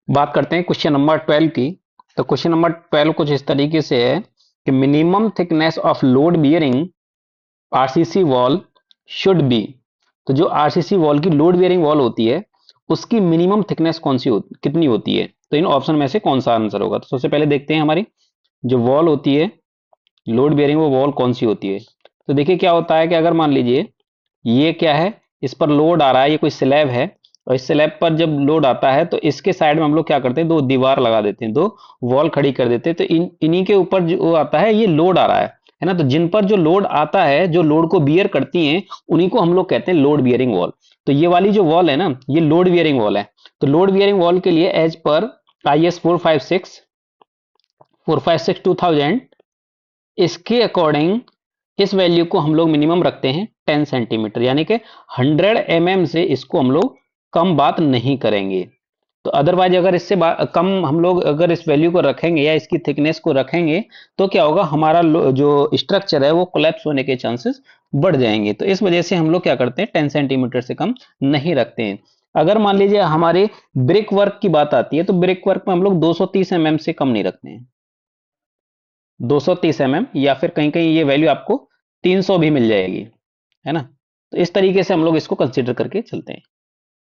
बात करते हैं क्वेश्चन नंबर 12 की। तो क्वेश्चन नंबर 12 कुछ इस तरीके से है कि minimum thickness of load bearing RCC wall should be. तो जो आरसीसी वॉल की लोड बियरिंग वॉल होती है उसकी मिनिमम थिकनेस कौन सी कितनी होती है। तो इन ऑप्शन में से कौन सा आंसर होगा। तो सबसे पहले देखते हैं हमारी जो वॉल होती है लोड बियरिंग वो वॉल कौन सी होती है। तो देखिए क्या होता है कि अगर मान लीजिए ये क्या है, इस पर लोड आ रहा है, ये कोई स्लैब है और इस स्लैब पर जब लोड आता है तो इसके साइड में हम लोग क्या करते हैं, दो दीवार लगा देते हैं, दो वॉल खड़ी कर देते हैं। तो इन्हीं के ऊपर जो आता है ये लोड आ रहा है ना। तो जिन पर जो लोड आता है, जो लोड को बियर करती हैं, उन्हीं को हम लोग कहते हैं लोड बियरिंग वॉल। तो ये वाली जो वॉल है ना, ये लोड बियरिंग वॉल है। तो लोड बियरिंग वॉल के लिए एज पर IS 456 इसके अकॉर्डिंग इस वैल्यू को हम लोग मिनिमम रखते हैं 10 सेंटीमीटर, यानी कि 100 से इसको हम लोग कम बात नहीं करेंगे। तो अदरवाइज अगर इससे कम हम लोग अगर इस वैल्यू को रखेंगे या इसकी थिकनेस को रखेंगे तो क्या होगा, हमारा जो स्ट्रक्चर है वो कोलैप्स होने के चांसेस बढ़ जाएंगे। तो इस वजह से हम लोग क्या करते हैं, 10 सेंटीमीटर से कम नहीं रखते हैं। अगर मान लीजिए हमारे ब्रिक वर्क की बात आती है तो ब्रिक वर्क में हम लोग 230 से कम नहीं रखते हैं। 230 या फिर कहीं कहीं ये वैल्यू आपको 300 भी मिल जाएगी, है ना। तो इस तरीके से हम लोग इसको कंसीडर करके चलते हैं।